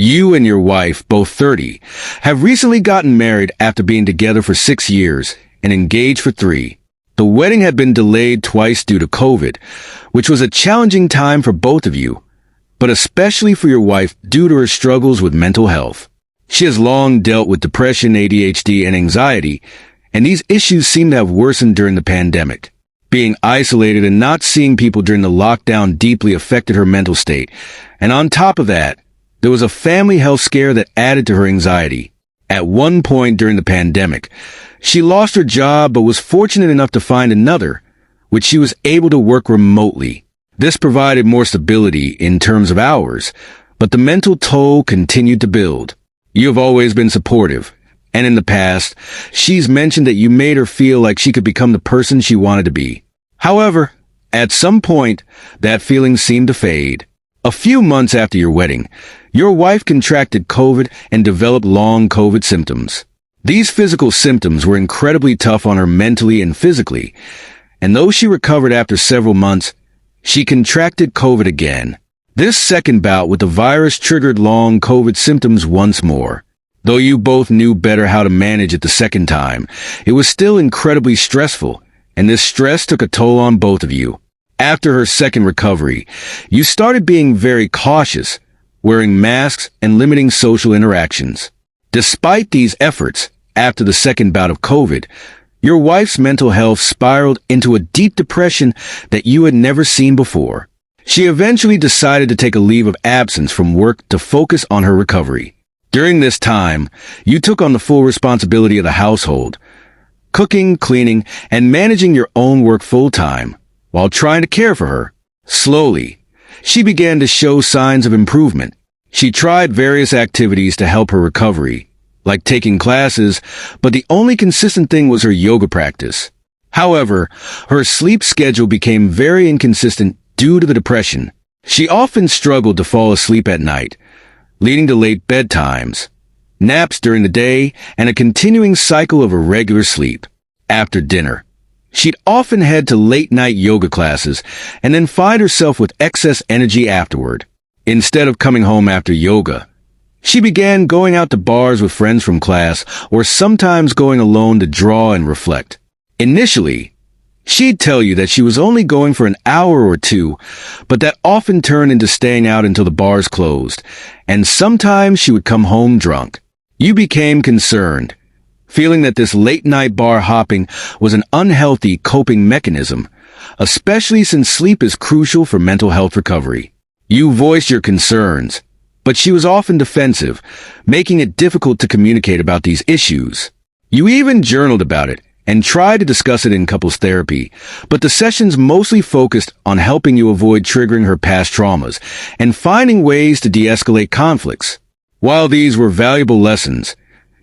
You and your wife, both 30, have recently gotten married after being together for 6 years and engaged for 3. The wedding had been delayed twice due to COVID, which was a challenging time for both of you, but especially for your wife due to her struggles with mental health. She has long dealt with depression, ADHD, and anxiety, and these issues seem to have worsened during the pandemic. Being isolated and not seeing people during the lockdown deeply affected her mental state, and on top of that, there was a family health scare that added to her anxiety. At one point during the pandemic, she lost her job but was fortunate enough to find another, which she was able to work remotely. This provided more stability in terms of hours, but the mental toll continued to build. You have always been supportive, and in the past, she's mentioned that you made her feel like she could become the person she wanted to be. However, at some point, that feeling seemed to fade. A few months after your wedding, your wife contracted COVID and developed long COVID symptoms. These physical symptoms were incredibly tough on her mentally and physically, and though she recovered after several months, she contracted COVID again. This second bout with the virus triggered long COVID symptoms once more. Though you both knew better how to manage it the second time, it was still incredibly stressful, and this stress took a toll on both of you. After her second recovery, you started being very cautious, wearing masks and limiting social interactions. Despite these efforts, after the second bout of COVID, your wife's mental health spiraled into a deep depression that you had never seen before. She eventually decided to take a leave of absence from work to focus on her recovery. During this time, you took on the full responsibility of the household, cooking, cleaning, and managing your own work full-time, while trying to care for her. Slowly, she began to show signs of improvement. She tried various activities to help her recovery, like taking classes, but the only consistent thing was her yoga practice. However, her sleep schedule became very inconsistent due to the depression. She often struggled to fall asleep at night, leading to late bedtimes, naps during the day, and a continuing cycle of irregular sleep. After dinner, she'd often head to late-night yoga classes and then find herself with excess energy afterward. Instead of coming home after yoga, she began going out to bars with friends from class or sometimes going alone to draw and reflect. Initially, she'd tell you that she was only going for an hour or two, but that often turned into staying out until the bars closed, and sometimes she would come home drunk. You became concerned, feeling that this late-night bar hopping was an unhealthy coping mechanism, especially since sleep is crucial for mental health recovery. You voiced your concerns, but she was often defensive, making it difficult to communicate about these issues. You even journaled about it and tried to discuss it in couples therapy, but the sessions mostly focused on helping you avoid triggering her past traumas and finding ways to de-escalate conflicts. While these were valuable lessons,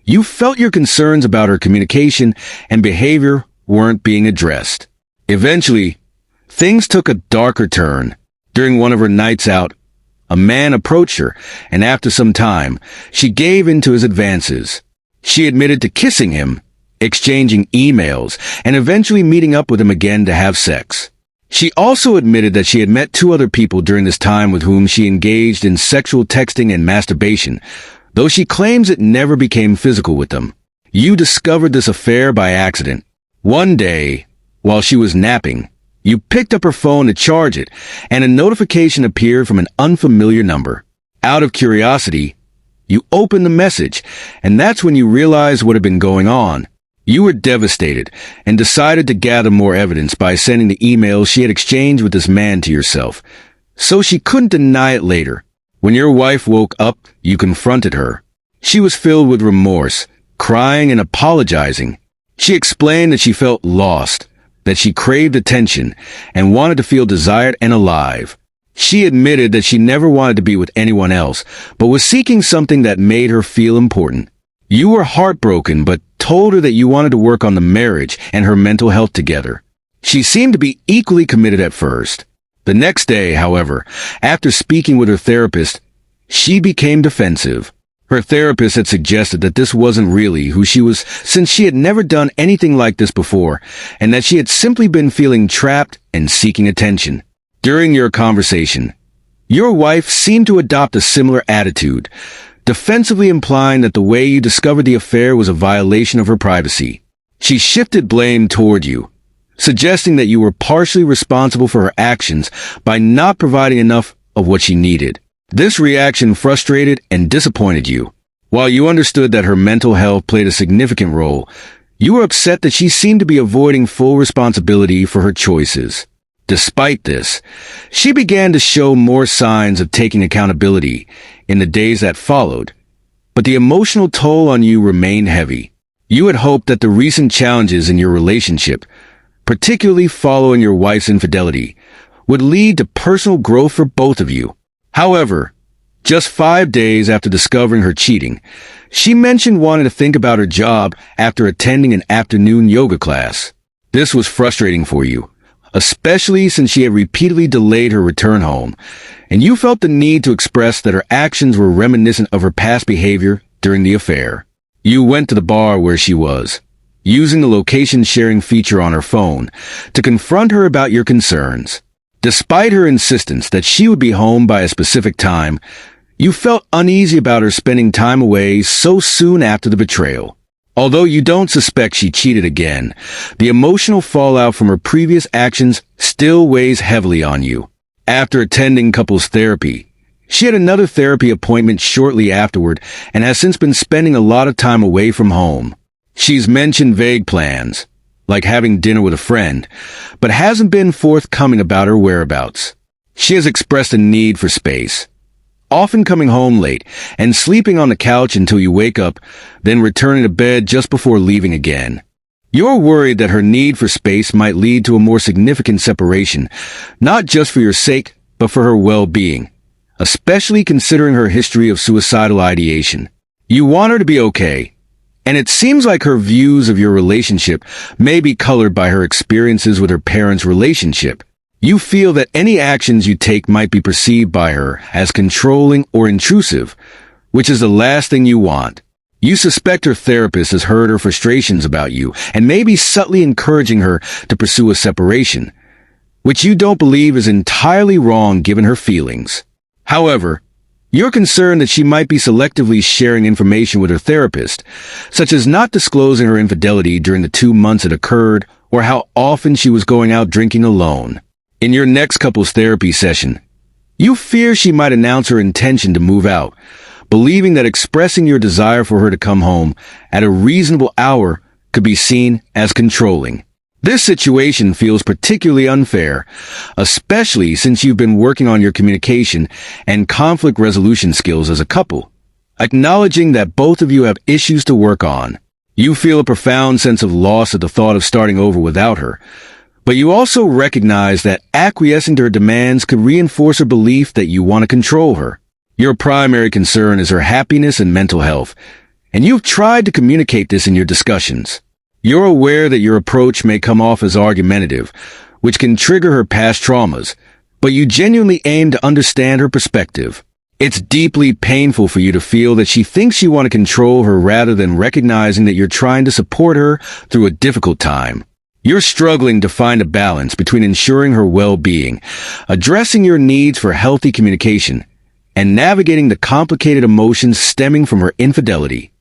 you felt your concerns about her communication and behavior weren't being addressed. Eventually, things took a darker turn. During one of her nights out, a man approached her, and after some time, she gave in to his advances. She admitted to kissing him, exchanging emails, and eventually meeting up with him again to have sex. She also admitted that she had met 2 other people during this time with whom she engaged in sexual texting and masturbation, though she claims it never became physical with them. You discovered this affair by accident. One day, while she was napping, you picked up her phone to charge it, and a notification appeared from an unfamiliar number. Out of curiosity, you opened the message, and that's when you realized what had been going on. You were devastated and decided to gather more evidence by sending the emails she had exchanged with this man to yourself, so she couldn't deny it later. When your wife woke up, you confronted her. She was filled with remorse, crying and apologizing. She explained that she felt lost, that she craved attention and wanted to feel desired and alive. She admitted that she never wanted to be with anyone else, but was seeking something that made her feel important. You were heartbroken, but told her that you wanted to work on the marriage and her mental health together. She seemed to be equally committed at first. The next day, however, after speaking with her therapist, she became defensive. Her therapist had suggested that this wasn't really who she was, since she had never done anything like this before, and that she had simply been feeling trapped and seeking attention. During your conversation, Your wife seemed to adopt a similar attitude, defensively implying that the way you discovered the affair was a violation of her privacy. She shifted blame toward you, suggesting that you were partially responsible for her actions by not providing enough of what she needed. This reaction frustrated and disappointed you. While you understood that her mental health played a significant role, you were upset that she seemed to be avoiding full responsibility for her choices. Despite this, she began to show more signs of taking accountability in the days that followed, but the emotional toll on you remained heavy. You had hoped that the recent challenges in your relationship, particularly following your wife's infidelity, would lead to personal growth for both of you. However, just 5 days after discovering her cheating, she mentioned wanting to think about her job after attending an afternoon yoga class. This was frustrating for you, especially since she had repeatedly delayed her return home, and you felt the need to express that her actions were reminiscent of her past behavior during the affair. You went to the bar where she was, using the location sharing feature on her phone to confront her about your concerns. Despite her insistence that she would be home by a specific time, you felt uneasy about her spending time away so soon after the betrayal. Although you don't suspect she cheated again, the emotional fallout from her previous actions still weighs heavily on you. After attending couples therapy, she had another therapy appointment shortly afterward and has since been spending a lot of time away from home. She's mentioned vague plans, like having dinner with a friend, but hasn't been forthcoming about her whereabouts. She has expressed a need for space, often coming home late and sleeping on the couch until you wake up, then returning to bed just before leaving again. You're worried that her need for space might lead to a more significant separation, not just for your sake, but for her well-being, especially considering her history of suicidal ideation. You want her to be okay, and it seems like her views of your relationship may be colored by her experiences with her parents' relationship. You feel that any actions you take might be perceived by her as controlling or intrusive, which is the last thing you want. You suspect her therapist has heard her frustrations about you and may be subtly encouraging her to pursue a separation, which you don't believe is entirely wrong given her feelings. However, you're concerned that she might be selectively sharing information with her therapist, such as not disclosing her infidelity during the 2 months it occurred or how often she was going out drinking alone. In your next couples therapy session, you fear she might announce her intention to move out, believing that expressing your desire for her to come home at a reasonable hour could be seen as controlling. This situation feels particularly unfair, especially since you've been working on your communication and conflict resolution skills as a couple, acknowledging that both of you have issues to work on. You feel a profound sense of loss at the thought of starting over without her, but you also recognize that acquiescing to her demands could reinforce her belief that you want to control her. Your primary concern is her happiness and mental health, and you've tried to communicate this in your discussions. You're aware that your approach may come off as argumentative, which can trigger her past traumas, but you genuinely aim to understand her perspective. It's deeply painful for you to feel that she thinks you want to control her rather than recognizing that you're trying to support her through a difficult time. You're struggling to find a balance between ensuring her well-being, addressing your needs for healthy communication, and navigating the complicated emotions stemming from her infidelity.